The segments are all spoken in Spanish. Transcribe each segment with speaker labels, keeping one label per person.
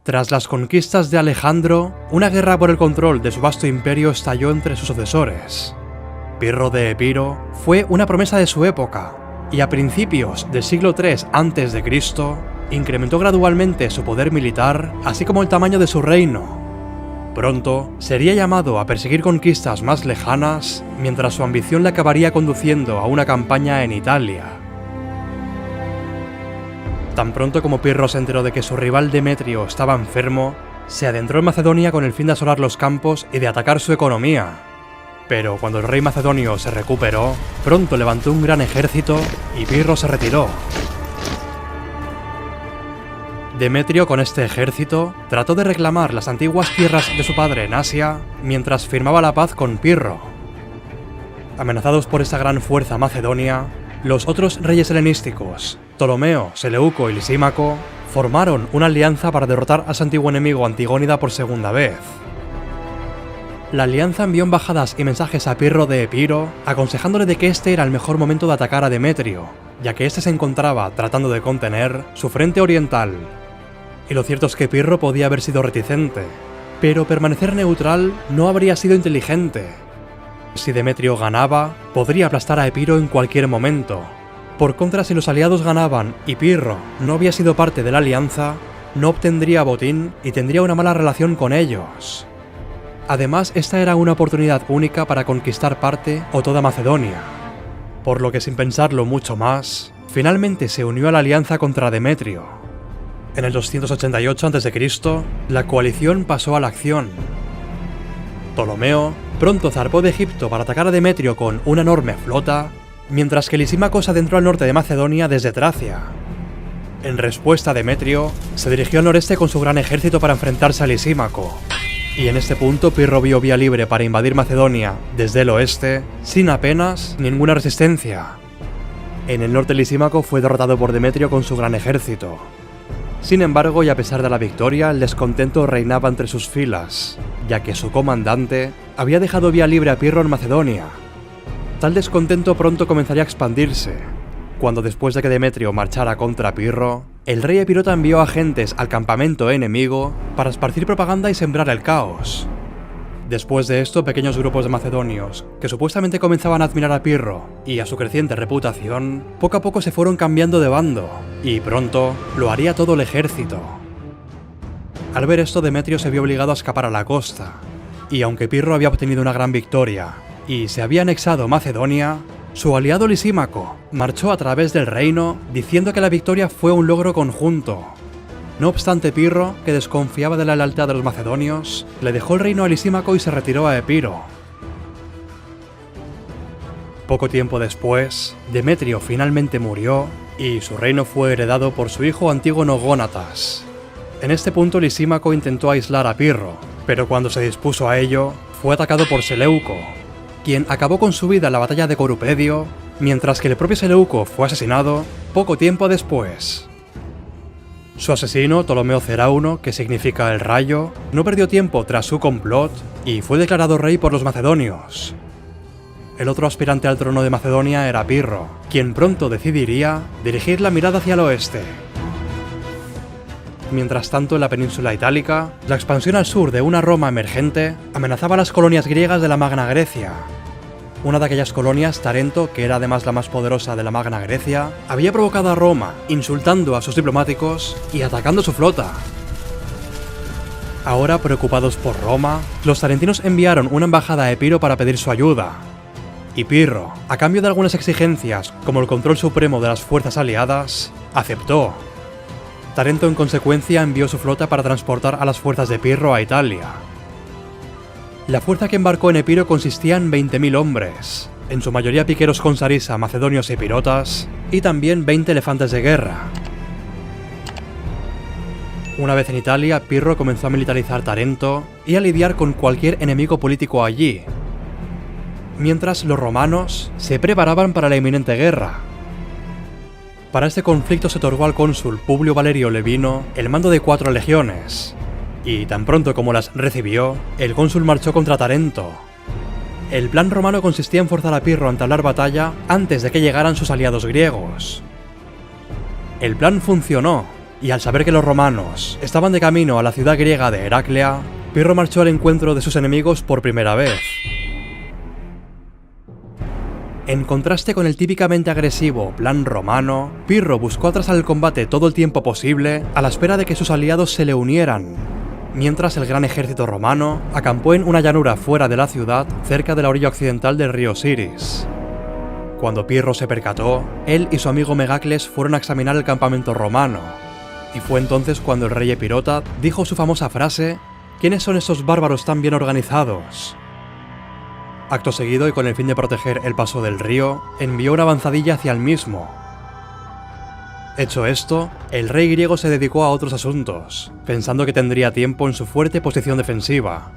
Speaker 1: Tras las conquistas de Alejandro, una guerra por el control de su vasto imperio estalló entre sus sucesores. Pirro de Epiro fue una promesa de su época, y a principios del siglo III a.C., incrementó gradualmente su poder militar, así como el tamaño de su reino. Pronto sería llamado a perseguir conquistas más lejanas, mientras su ambición le acabaría conduciendo a una campaña en Italia. Tan pronto como Pirro se enteró de que su rival Demetrio estaba enfermo, se adentró en Macedonia con el fin de asolar los campos y de atacar su economía. Pero cuando el rey macedonio se recuperó, pronto levantó un gran ejército y Pirro se retiró. Demetrio, con este ejército, trató de reclamar las antiguas tierras de su padre en Asia, mientras firmaba la paz con Pirro. Amenazados por esta gran fuerza macedonia, los otros reyes helenísticos, Ptolomeo, Seleuco y Lisímaco, formaron una alianza para derrotar a su antiguo enemigo Antigónida por segunda vez. La alianza envió embajadas y mensajes a Pirro de Epiro, aconsejándole de que este era el mejor momento de atacar a Demetrio, ya que este se encontraba tratando de contener su frente oriental. Y lo cierto es que Pirro podía haber sido reticente, pero permanecer neutral no habría sido inteligente. Si Demetrio ganaba, podría aplastar a Epiro en cualquier momento. Por contra, si los aliados ganaban y Pirro no había sido parte de la alianza, no obtendría botín y tendría una mala relación con ellos. Además, esta era una oportunidad única para conquistar parte o toda Macedonia. Por lo que, sin pensarlo mucho más, finalmente se unió a la alianza contra Demetrio. En el 288 a.C., la coalición pasó a la acción. Ptolomeo pronto zarpó de Egipto para atacar a Demetrio con una enorme flota, mientras que Lisímaco se adentró al norte de Macedonia desde Tracia. En respuesta, Demetrio se dirigió al noreste con su gran ejército para enfrentarse a Lisímaco. Y en este punto Pirro vio vía libre para invadir Macedonia desde el oeste, sin apenas ninguna resistencia. En el norte Lisímaco fue derrotado por Demetrio con su gran ejército. Sin embargo, y a pesar de la victoria, el descontento reinaba entre sus filas, ya que su comandante había dejado vía libre a Pirro en Macedonia. Tal descontento pronto comenzaría a expandirse, cuando después de que Demetrio marchara contra Pirro, el rey epirota envió agentes al campamento enemigo para esparcir propaganda y sembrar el caos. Después de esto, pequeños grupos de macedonios, que supuestamente comenzaban a admirar a Pirro y a su creciente reputación, poco a poco se fueron cambiando de bando, y pronto lo haría todo el ejército. Al ver esto, Demetrio se vio obligado a escapar a la costa, y aunque Pirro había obtenido una gran victoria y se había anexado Macedonia, su aliado Lisímaco marchó a través del reino diciendo que la victoria fue un logro conjunto. No obstante, Pirro, que desconfiaba de la lealtad de los macedonios, le dejó el reino a Lisímaco y se retiró a Epiro. Poco tiempo después, Demetrio finalmente murió y su reino fue heredado por su hijo Antígono Gónatas. En este punto Lisímaco intentó aislar a Pirro, pero cuando se dispuso a ello, fue atacado por Seleuco, quien acabó con su vida en la batalla de Corupedio, mientras que el propio Seleuco fue asesinado poco tiempo después. Su asesino, Ptolomeo Cerauno, que significa el rayo, no perdió tiempo tras su complot y fue declarado rey por los macedonios. El otro aspirante al trono de Macedonia era Pirro, quien pronto decidiría dirigir la mirada hacia el oeste. Mientras tanto, en la península itálica, la expansión al sur de una Roma emergente amenazaba a las colonias griegas de la Magna Grecia. Una de aquellas colonias, Tarento, que era además la más poderosa de la Magna Grecia, había provocado a Roma, insultando a sus diplomáticos y atacando su flota. Ahora, preocupados por Roma, los tarentinos enviaron una embajada a Epiro para pedir su ayuda. Y Pirro, a cambio de algunas exigencias, como el control supremo de las fuerzas aliadas, aceptó. Tarento, en consecuencia, envió su flota para transportar a las fuerzas de Pirro a Italia. La fuerza que embarcó en Epiro consistía en 20.000 hombres, en su mayoría piqueros con sarisa, macedonios y epirotas, y también 20 elefantes de guerra. Una vez en Italia, Pirro comenzó a militarizar Tarento y a lidiar con cualquier enemigo político allí, mientras los romanos se preparaban para la inminente guerra. Para este conflicto se otorgó al cónsul Publio Valerio Levino el mando de 4 legiones, y tan pronto como las recibió, el cónsul marchó contra Tarento. El plan romano consistía en forzar a Pirro a entablar batalla antes de que llegaran sus aliados griegos. El plan funcionó, y al saber que los romanos estaban de camino a la ciudad griega de Heraclea, Pirro marchó al encuentro de sus enemigos por primera vez. En contraste con el típicamente agresivo plan romano, Pirro buscó atrasar el combate todo el tiempo posible a la espera de que sus aliados se le unieran, mientras el gran ejército romano acampó en una llanura fuera de la ciudad, cerca de la orilla occidental del río Siris. Cuando Pirro se percató, él y su amigo Megacles fueron a examinar el campamento romano, y fue entonces cuando el rey Epirota dijo su famosa frase: ¿quiénes son esos bárbaros tan bien organizados? Acto seguido, y con el fin de proteger el paso del río, envió una avanzadilla hacia el mismo. Hecho esto, el rey griego se dedicó a otros asuntos, pensando que tendría tiempo en su fuerte posición defensiva.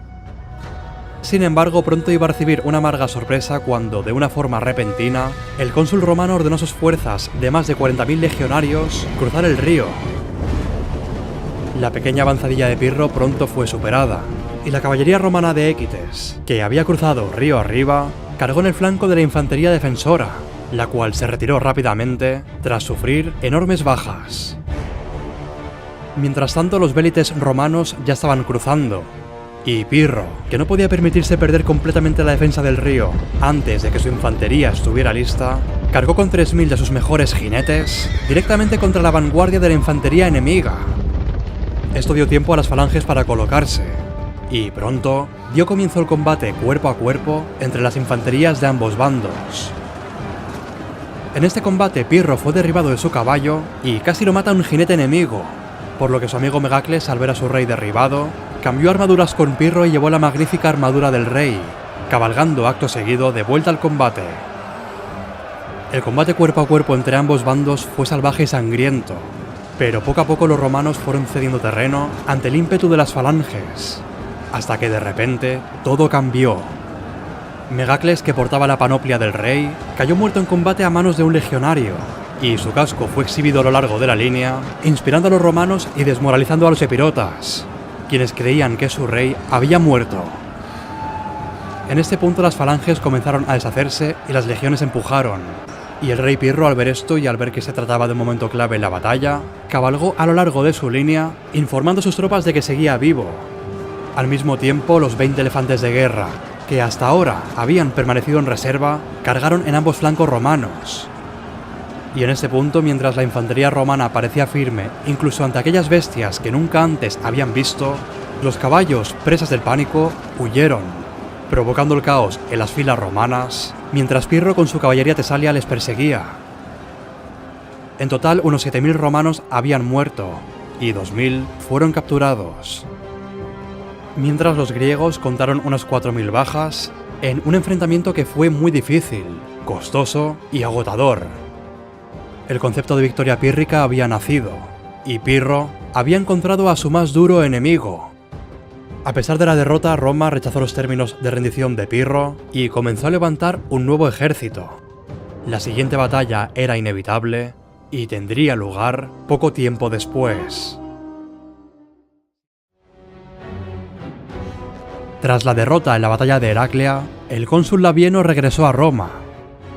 Speaker 1: Sin embargo, pronto iba a recibir una amarga sorpresa cuando, de una forma repentina, el cónsul romano ordenó a sus fuerzas de más de 40.000 legionarios cruzar el río. La pequeña avanzadilla de Pirro pronto fue superada, y la caballería romana de Équites, que había cruzado río arriba, cargó en el flanco de la infantería defensora, la cual se retiró rápidamente tras sufrir enormes bajas. Mientras tanto, los vélites romanos ya estaban cruzando, y Pirro, que no podía permitirse perder completamente la defensa del río antes de que su infantería estuviera lista, cargó con 3.000 de sus mejores jinetes directamente contra la vanguardia de la infantería enemiga. Esto dio tiempo a las falanges para colocarse, y pronto dio comienzo el combate cuerpo a cuerpo entre las infanterías de ambos bandos. En este combate, Pirro fue derribado de su caballo y casi lo mata un jinete enemigo, por lo que su amigo Megacles, al ver a su rey derribado, cambió armaduras con Pirro y llevó la magnífica armadura del rey, cabalgando acto seguido de vuelta al combate. El combate cuerpo a cuerpo entre ambos bandos fue salvaje y sangriento, pero poco a poco los romanos fueron cediendo terreno ante el ímpetu de las falanges, hasta que de repente todo cambió. Megacles, que portaba la panoplia del rey, cayó muerto en combate a manos de un legionario, y su casco fue exhibido a lo largo de la línea, inspirando a los romanos y desmoralizando a los epirotas, quienes creían que su rey había muerto. En este punto las falanges comenzaron a deshacerse y las legiones empujaron, y el rey Pirro, al ver esto y al ver que se trataba de un momento clave en la batalla, cabalgó a lo largo de su línea, informando a sus tropas de que seguía vivo. Al mismo tiempo, los 20 elefantes de guerra, que hasta ahora habían permanecido en reserva, cargaron en ambos flancos romanos. Y en este punto, mientras la infantería romana parecía firme incluso ante aquellas bestias que nunca antes habían visto, los caballos, presas del pánico, huyeron, provocando el caos en las filas romanas, mientras Pirro con su caballería tesalia les perseguía. En total, unos 7.000 romanos habían muerto, y 2.000 fueron capturados, mientras los griegos contaron unas 4.000 bajas en un enfrentamiento que fue muy difícil, costoso y agotador. El concepto de victoria pírrica había nacido, y Pirro había encontrado a su más duro enemigo. A pesar de la derrota, Roma rechazó los términos de rendición de Pirro y comenzó a levantar un nuevo ejército. La siguiente batalla era inevitable y tendría lugar poco tiempo después. Tras la derrota en la batalla de Heraclea, el cónsul Labieno regresó a Roma.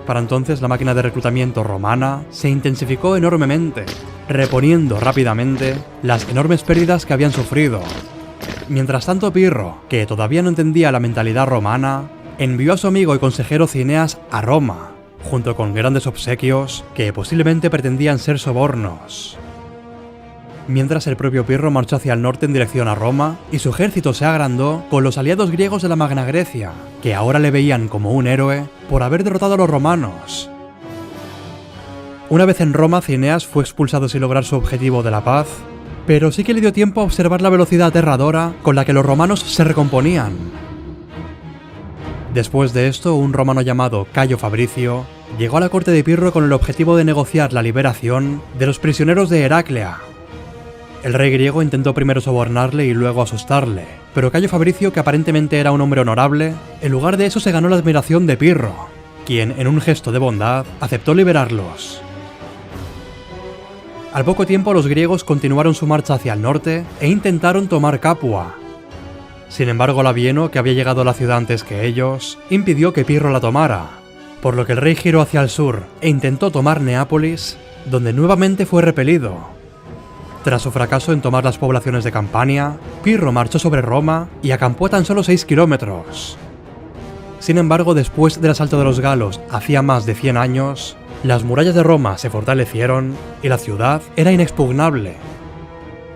Speaker 1: Para entonces la máquina de reclutamiento romana se intensificó enormemente, reponiendo rápidamente las enormes pérdidas que habían sufrido. Mientras tanto, Pirro, que todavía no entendía la mentalidad romana, envió a su amigo y consejero Cineas a Roma, junto con grandes obsequios que posiblemente pretendían ser sobornos. Mientras el propio Pirro marchó hacia el norte en dirección a Roma, y su ejército se agrandó con los aliados griegos de la Magna Grecia, que ahora le veían como un héroe por haber derrotado a los romanos. Una vez en Roma, Cineas fue expulsado sin lograr su objetivo de la paz, pero sí que le dio tiempo a observar la velocidad aterradora con la que los romanos se recomponían. Después de esto, un romano llamado Cayo Fabricio llegó a la corte de Pirro con el objetivo de negociar la liberación de los prisioneros de Heraclea. El rey griego intentó primero sobornarle y luego asustarle, pero Cayo Fabricio, que aparentemente era un hombre honorable, en lugar de eso se ganó la admiración de Pirro, quien, en un gesto de bondad, aceptó liberarlos. Al poco tiempo, los griegos continuaron su marcha hacia el norte e intentaron tomar Capua. Sin embargo, Labieno, que había llegado a la ciudad antes que ellos, impidió que Pirro la tomara, por lo que el rey giró hacia el sur e intentó tomar Neápolis, donde nuevamente fue repelido. Tras su fracaso en tomar las poblaciones de Campania, Pirro marchó sobre Roma y acampó a tan solo 6 kilómetros. Sin embargo, después del asalto de los galos hacía más de 100 años, las murallas de Roma se fortalecieron y la ciudad era inexpugnable.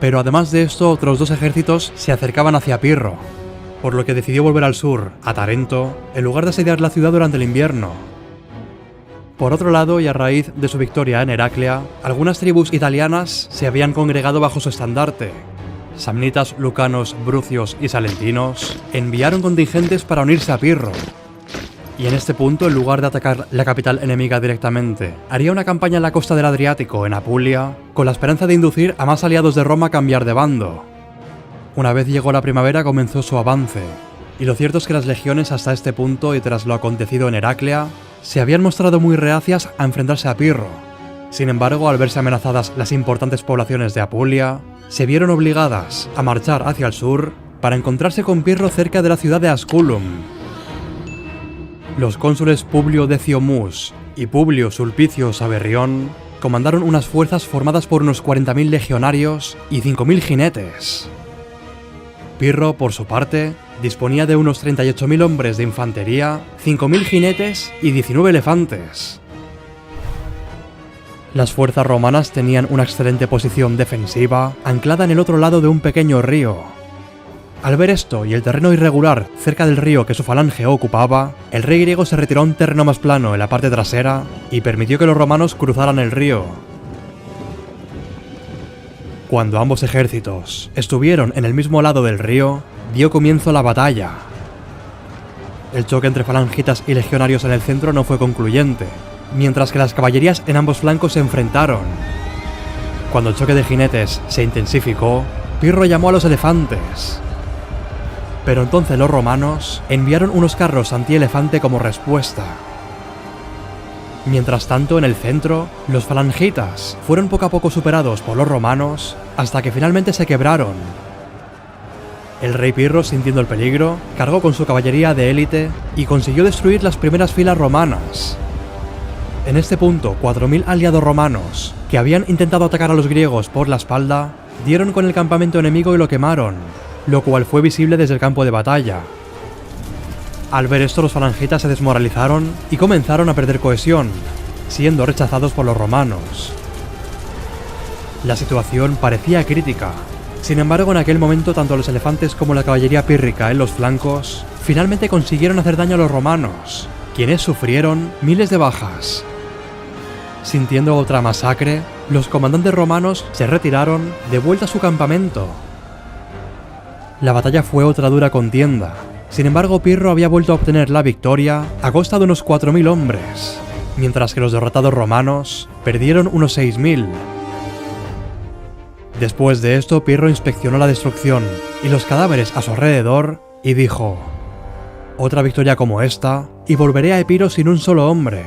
Speaker 1: Pero además de esto, otros 2 ejércitos se acercaban hacia Pirro, por lo que decidió volver al sur, a Tarento, en lugar de asediar la ciudad durante el invierno. Por otro lado, y a raíz de su victoria en Heraclea, algunas tribus italianas se habían congregado bajo su estandarte. Samnitas, lucanos, brucios y salentinos enviaron contingentes para unirse a Pirro. Y en este punto, en lugar de atacar la capital enemiga directamente, haría una campaña en la costa del Adriático, en Apulia, con la esperanza de inducir a más aliados de Roma a cambiar de bando. Una vez llegó la primavera comenzó su avance, y lo cierto es que las legiones hasta este punto y tras lo acontecido en Heraclea, se habían mostrado muy reacias a enfrentarse a Pirro. Sin embargo, al verse amenazadas las importantes poblaciones de Apulia, se vieron obligadas a marchar hacia el sur para encontrarse con Pirro cerca de la ciudad de Asculum. Los cónsules Publio Decio Mus y Publio Sulpicio Saberrión comandaron unas fuerzas formadas por unos 40.000 legionarios y 5.000 jinetes. Pirro, por su parte, disponía de unos 38.000 hombres de infantería, 5.000 jinetes y 19 elefantes. Las fuerzas romanas tenían una excelente posición defensiva, anclada en el otro lado de un pequeño río. Al ver esto y el terreno irregular cerca del río que su falange ocupaba, el rey griego se retiró a un terreno más plano en la parte trasera y permitió que los romanos cruzaran el río. Cuando ambos ejércitos estuvieron en el mismo lado del río, dio comienzo la batalla. El choque entre falangitas y legionarios en el centro no fue concluyente, mientras que las caballerías en ambos flancos se enfrentaron. Cuando el choque de jinetes se intensificó, Pirro llamó a los elefantes. Pero entonces los romanos enviaron unos carros anti-elefante como respuesta. Mientras tanto, en el centro, los falangitas fueron poco a poco superados por los romanos hasta que finalmente se quebraron. El rey Pirro, sintiendo el peligro, cargó con su caballería de élite y consiguió destruir las primeras filas romanas. En este punto, 4.000 aliados romanos, que habían intentado atacar a los griegos por la espalda, dieron con el campamento enemigo y lo quemaron, lo cual fue visible desde el campo de batalla. Al ver esto, los falangitas se desmoralizaron y comenzaron a perder cohesión, siendo rechazados por los romanos. La situación parecía crítica. Sin embargo, en aquel momento, tanto los elefantes como la caballería pírrica en los flancos finalmente consiguieron hacer daño a los romanos, quienes sufrieron miles de bajas. Sintiendo otra masacre, los comandantes romanos se retiraron de vuelta a su campamento. La batalla fue otra dura contienda. Sin embargo, Pirro había vuelto a obtener la victoria a costa de unos 4.000 hombres, mientras que los derrotados romanos perdieron unos 6.000. Después de esto, Pirro inspeccionó la destrucción y los cadáveres a su alrededor y dijo: «Otra victoria como esta, y volveré a Epiro sin un solo hombre».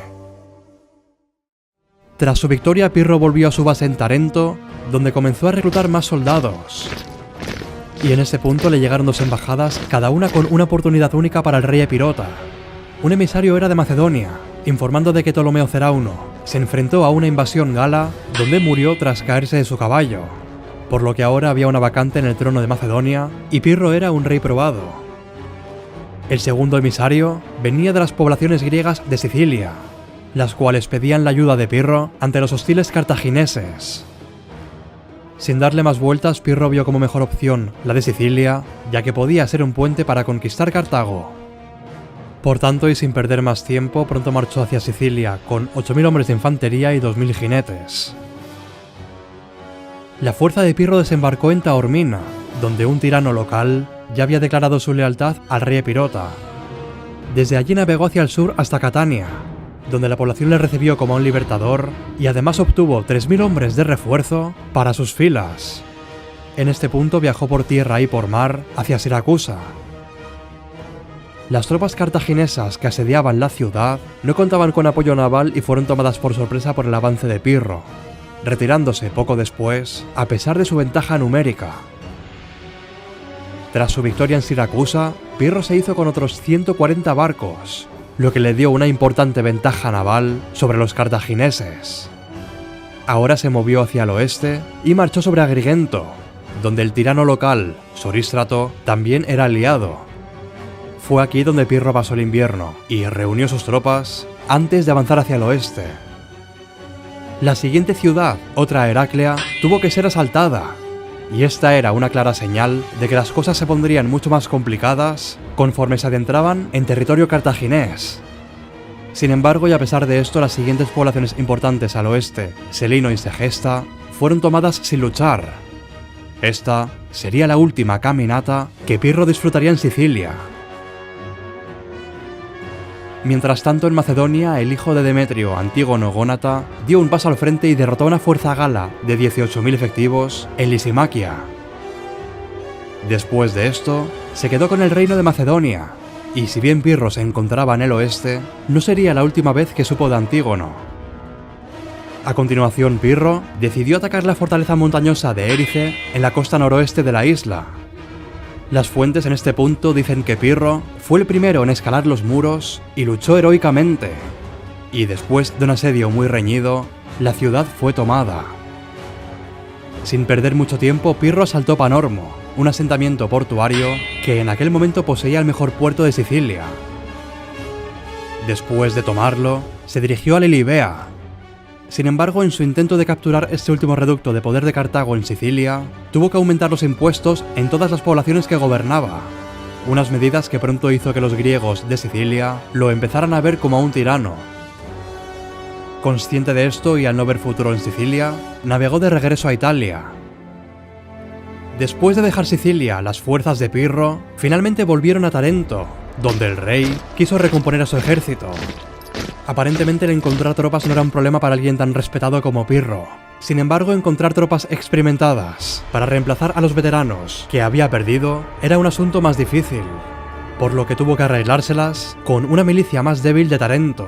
Speaker 1: Tras su victoria, Pirro volvió a su base en Tarento, donde comenzó a reclutar más soldados. Y en ese punto le llegaron 2 embajadas, cada una con una oportunidad única para el rey epirota. Un emisario era de Macedonia, informando de que Ptolomeo Cerauno se enfrentó a una invasión gala, donde murió tras caerse de su caballo, por lo que ahora había una vacante en el trono de Macedonia, y Pirro era un rey probado. El segundo emisario venía de las poblaciones griegas de Sicilia, las cuales pedían la ayuda de Pirro ante los hostiles cartagineses. Sin darle más vueltas, Pirro vio como mejor opción la de Sicilia, ya que podía ser un puente para conquistar Cartago. Por tanto, y sin perder más tiempo, pronto marchó hacia Sicilia con 8.000 hombres de infantería y 2.000 jinetes. La fuerza de Pirro desembarcó en Taormina, donde un tirano local ya había declarado su lealtad al rey epirota. Desde allí navegó hacia el sur hasta Catania, donde la población le recibió como un libertador y además obtuvo 3.000 hombres de refuerzo para sus filas. En este punto viajó por tierra y por mar hacia Siracusa. Las tropas cartaginesas que asediaban la ciudad no contaban con apoyo naval y fueron tomadas por sorpresa por el avance de Pirro, retirándose poco después a pesar de su ventaja numérica. Tras su victoria en Siracusa, Pirro se hizo con otros 140 barcos, lo que le dio una importante ventaja naval sobre los cartagineses. ahora se movió hacia el oeste y marchó sobre Agrigento, donde el tirano local, Sorístrato, también era aliado. Fue aquí donde Pirro pasó el invierno y reunió sus tropas antes de avanzar hacia el oeste. La siguiente ciudad, otra Heraclea, tuvo que ser asaltada, y esta era una clara señal de que las cosas se pondrían mucho más complicadas conforme se adentraban en territorio cartaginés. Sin embargo, y a pesar de esto, las siguientes poblaciones importantes al oeste, Selino y Segesta, fueron tomadas sin luchar. Esta sería la última caminata que Pirro disfrutaría en Sicilia. Mientras tanto, en Macedonia, el hijo de Demetrio, Antígono Gónata, dio un paso al frente y derrotó a una fuerza gala de 18.000 efectivos en Lisimaquia. Después de esto, se quedó con el reino de Macedonia, y si bien Pirro se encontraba en el oeste, no sería la última vez que supo de Antígono. A continuación, Pirro decidió atacar la fortaleza montañosa de Érice en la costa noroeste de la isla. Las fuentes en este punto dicen que Pirro fue el primero en escalar los muros y luchó heroicamente, y después de un asedio muy reñido, la ciudad fue tomada. Sin perder mucho tiempo, Pirro asaltó Panormo, un asentamiento portuario que en aquel momento poseía el mejor puerto de Sicilia. Después de tomarlo, se dirigió a Lilibea. Sin embargo, en su intento de capturar este último reducto de poder de Cartago en Sicilia, tuvo que aumentar los impuestos en todas las poblaciones que gobernaba, unas medidas que pronto hizo que los griegos de Sicilia lo empezaran a ver como a un tirano. Consciente de esto y al no ver futuro en Sicilia, navegó de regreso a Italia. Después de dejar Sicilia, las fuerzas de Pirro finalmente volvieron a Tarento, donde el rey quiso recomponer a su ejército. Aparentemente el encontrar tropas no era un problema para alguien tan respetado como Pirro. Sin embargo, encontrar tropas experimentadas para reemplazar a los veteranos que había perdido era un asunto más difícil, por lo que tuvo que arreglárselas con una milicia más débil de Tarento.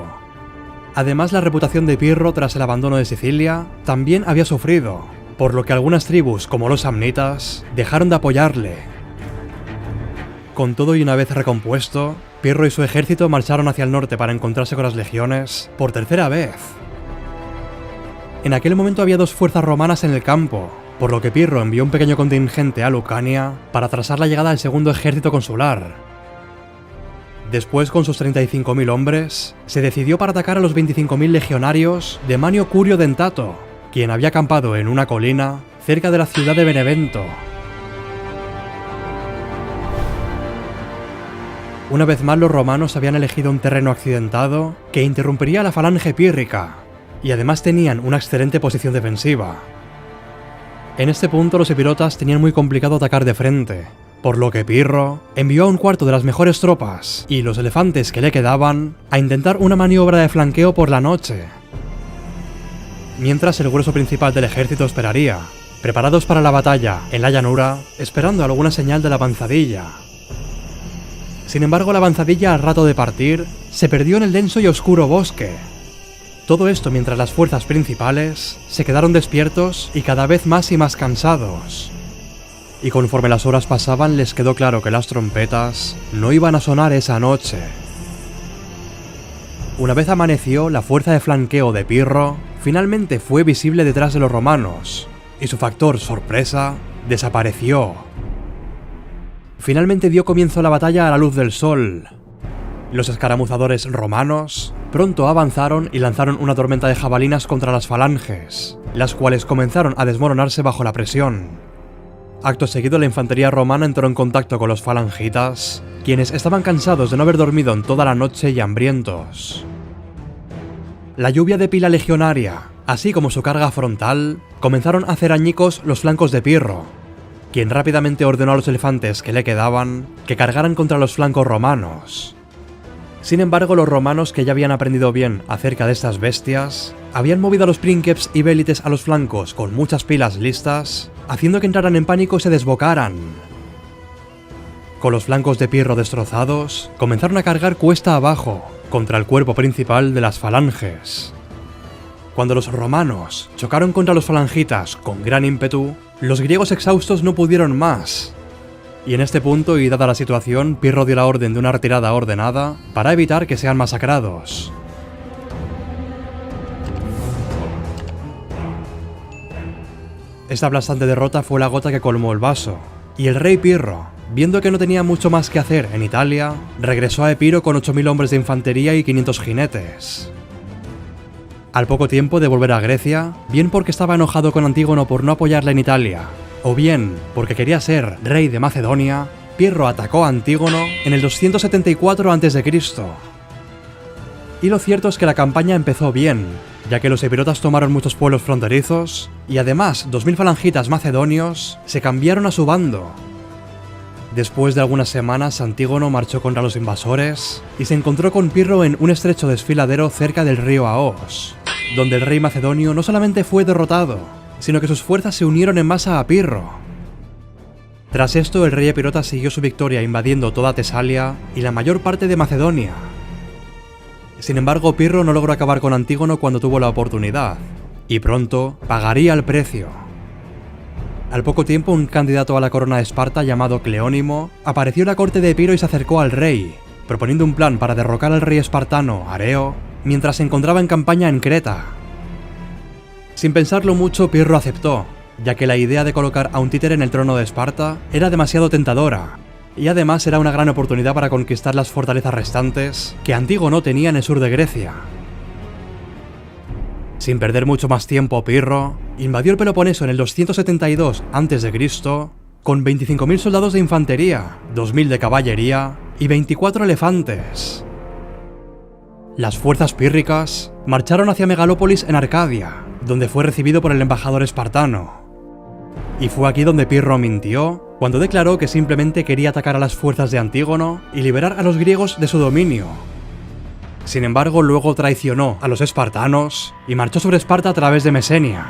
Speaker 1: Además, la reputación de Pirro tras el abandono de Sicilia también había sufrido, por lo que algunas tribus, como los samnitas, dejaron de apoyarle. Con todo y una vez recompuesto, Pirro y su ejército marcharon hacia el norte para encontrarse con las legiones por tercera vez. En aquel momento había dos fuerzas romanas en el campo, por lo que Pirro envió un pequeño contingente a Lucania para atrasar la llegada del segundo ejército consular. Después, con sus 35.000 hombres, se decidió para atacar a los 25.000 legionarios de Manio Curio Dentato, quien había acampado en una colina cerca de la ciudad de Benevento. Una vez más, los romanos habían elegido un terreno accidentado que interrumpiría la falange pírrica, y además tenían una excelente posición defensiva. En este punto los epirotas tenían muy complicado atacar de frente, por lo que Pirro envió a un cuarto de las mejores tropas y los elefantes que le quedaban a intentar una maniobra de flanqueo por la noche. Mientras el grueso principal del ejército esperaría, preparados para la batalla en la llanura, esperando alguna señal de la avanzadilla. Sin embargo, la avanzadilla al rato de partir se perdió en el denso y oscuro bosque. Todo esto mientras las fuerzas principales se quedaron despiertos y cada vez más y más cansados. Y conforme las horas pasaban les quedó claro que las trompetas no iban a sonar esa noche. Una vez amaneció, la fuerza de flanqueo de Pirro finalmente fue visible detrás de los romanos, y su factor sorpresa desapareció. Finalmente dio comienzo la batalla a la luz del sol. Los escaramuzadores romanos pronto avanzaron y lanzaron una tormenta de jabalinas contra las falanges, las cuales comenzaron a desmoronarse bajo la presión. Acto seguido, la infantería romana entró en contacto con los falangitas, quienes estaban cansados de no haber dormido en toda la noche y hambrientos. La lluvia de pila legionaria, así como su carga frontal, comenzaron a hacer añicos los flancos de Pirro, quien rápidamente ordenó a los elefantes que le quedaban que cargaran contra los flancos romanos. Sin embargo, los romanos, que ya habían aprendido bien acerca de estas bestias, habían movido a los prínceps y vélites a los flancos con muchas pilas listas, haciendo que entraran en pánico y se desbocaran. Con los flancos de Pirro destrozados, comenzaron a cargar cuesta abajo contra el cuerpo principal de las falanges. Cuando los romanos chocaron contra los falangitas con gran ímpetu, los griegos exhaustos no pudieron más. Y en este punto, y dada la situación, Pirro dio la orden de una retirada ordenada para evitar que sean masacrados. Esta aplastante derrota fue la gota que colmó el vaso, y el rey Pirro, viendo que no tenía mucho más que hacer en Italia, regresó a Epiro con 8000 hombres de infantería y 500 jinetes. Al poco tiempo de volver a Grecia, bien porque estaba enojado con Antígono por no apoyarle en Italia, o bien porque quería ser rey de Macedonia, Pirro atacó a Antígono en el 274 a.C. Y lo cierto es que la campaña empezó bien, ya que los epirotas tomaron muchos pueblos fronterizos, y además 2000 falangitas macedonios se cambiaron a su bando. Después de algunas semanas, Antígono marchó contra los invasores y se encontró con Pirro en un estrecho desfiladero cerca del río Aos, donde el rey macedonio no solamente fue derrotado, sino que sus fuerzas se unieron en masa a Pirro. Tras esto, el rey epirota siguió su victoria invadiendo toda Tesalia y la mayor parte de Macedonia. Sin embargo, Pirro no logró acabar con Antígono cuando tuvo la oportunidad, y pronto pagaría el precio. Al poco tiempo, un candidato a la corona de Esparta llamado Cleónimo apareció en la corte de Epiro y se acercó al rey, proponiendo un plan para derrocar al rey espartano, Areo, mientras se encontraba en campaña en Creta. Sin pensarlo mucho, Pirro aceptó, ya que la idea de colocar a un títere en el trono de Esparta era demasiado tentadora, y además era una gran oportunidad para conquistar las fortalezas restantes que Antígono tenía en el sur de Grecia. Sin perder mucho más tiempo, Pirro invadió el Peloponeso en el 272 a.C. con 25.000 soldados de infantería, 2.000 de caballería y 24 elefantes. Las fuerzas pírricas marcharon hacia Megalópolis en Arcadia, donde fue recibido por el embajador espartano. Y fue aquí donde Pirro mintió cuando declaró que simplemente quería atacar a las fuerzas de Antígono y liberar a los griegos de su dominio. Sin embargo, luego traicionó a los espartanos y marchó sobre Esparta a través de Mesenia.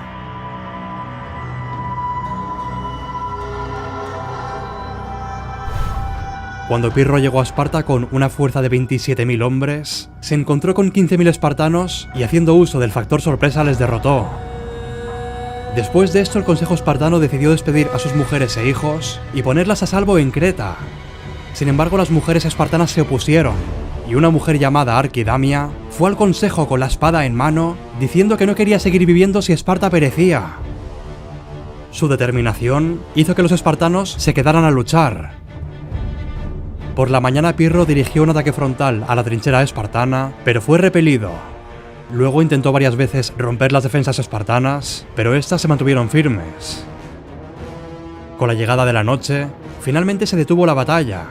Speaker 1: Cuando Pirro llegó a Esparta con una fuerza de 27.000 hombres, se encontró con 15.000 espartanos y haciendo uso del factor sorpresa les derrotó. Después de esto, el consejo espartano decidió despedir a sus mujeres e hijos y ponerlas a salvo en Creta. Sin embargo, las mujeres espartanas se opusieron, y una mujer llamada Arquidamia fue al consejo con la espada en mano, diciendo que no quería seguir viviendo si Esparta perecía. Su determinación hizo que los espartanos se quedaran a luchar. Por la mañana, Pirro dirigió un ataque frontal a la trinchera espartana, pero fue repelido. Luego intentó varias veces romper las defensas espartanas, pero estas se mantuvieron firmes. Con la llegada de la noche, finalmente se detuvo la batalla,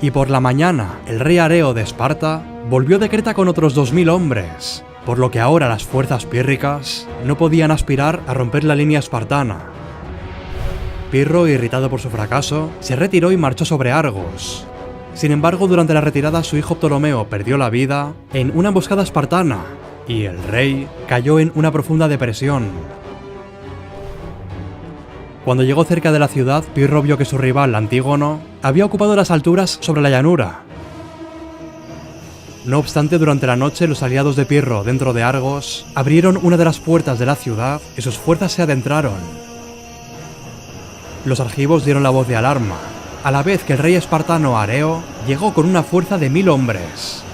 Speaker 1: y por la mañana el rey Areo de Esparta volvió de Creta con otros 2000 hombres, por lo que ahora las fuerzas pírricas no podían aspirar a romper la línea espartana. Pirro, irritado por su fracaso, se retiró y marchó sobre Argos. Sin embargo, durante la retirada su hijo Ptolomeo perdió la vida en una emboscada espartana, y el rey cayó en una profunda depresión. Cuando llegó cerca de la ciudad, Pirro vio que su rival, Antígono, había ocupado las alturas sobre la llanura. No obstante, durante la noche, los aliados de Pirro dentro de Argos abrieron una de las puertas de la ciudad y sus fuerzas se adentraron. Los argivos dieron la voz de alarma, a la vez que el rey espartano Areo llegó con una fuerza de 1000 hombres.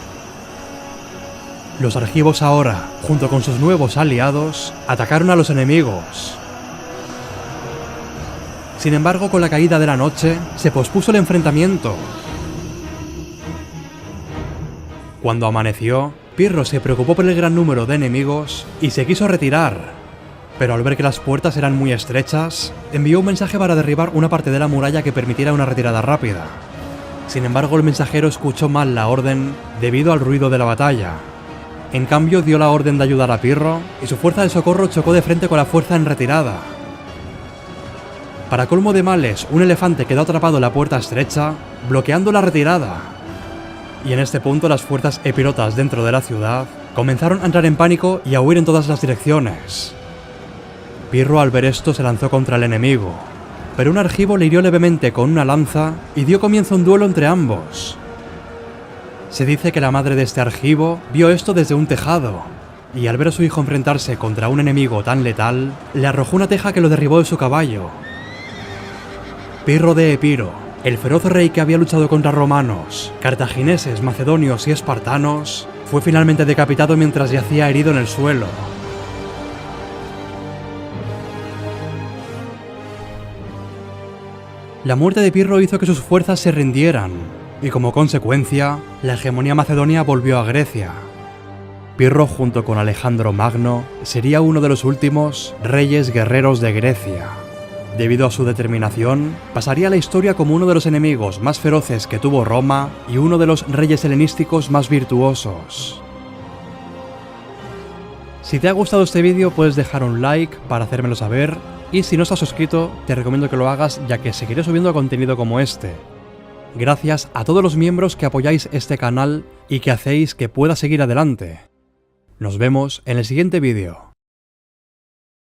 Speaker 1: Los argivos ahora, junto con sus nuevos aliados, atacaron a los enemigos. Sin embargo, con la caída de la noche, se pospuso el enfrentamiento. Cuando amaneció, Pirro se preocupó por el gran número de enemigos y se quiso retirar. Pero al ver que las puertas eran muy estrechas, envió un mensaje para derribar una parte de la muralla que permitiera una retirada rápida. Sin embargo, el mensajero escuchó mal la orden debido al ruido de la batalla. En cambio, dio la orden de ayudar a Pirro y su fuerza de socorro chocó de frente con la fuerza en retirada. Para colmo de males, un elefante quedó atrapado en la puerta estrecha, bloqueando la retirada. Y en este punto las fuerzas epirotas dentro de la ciudad comenzaron a entrar en pánico y a huir en todas las direcciones. Pirro al ver esto se lanzó contra el enemigo, pero un argivo le hirió levemente con una lanza y dio comienzo a un duelo entre ambos. Se dice que la madre de este argivo vio esto desde un tejado, y al ver a su hijo enfrentarse contra un enemigo tan letal, le arrojó una teja que lo derribó de su caballo. Pirro de Epiro, el feroz rey que había luchado contra romanos, cartagineses, macedonios y espartanos, fue finalmente decapitado mientras yacía herido en el suelo. La muerte de Pirro hizo que sus fuerzas se rindieran, y como consecuencia, la hegemonía macedonia volvió a Grecia. Pirro, junto con Alejandro Magno, sería uno de los últimos reyes guerreros de Grecia. Debido a su determinación, pasaría a la historia como uno de los enemigos más feroces que tuvo Roma y uno de los reyes helenísticos más virtuosos. Si te ha gustado este vídeo, puedes dejar un like para hacérmelo saber, y si no estás suscrito, te recomiendo que lo hagas, ya que seguiré subiendo contenido como este. Gracias a todos los miembros que apoyáis este canal y que hacéis que pueda seguir adelante. Nos vemos en el siguiente vídeo.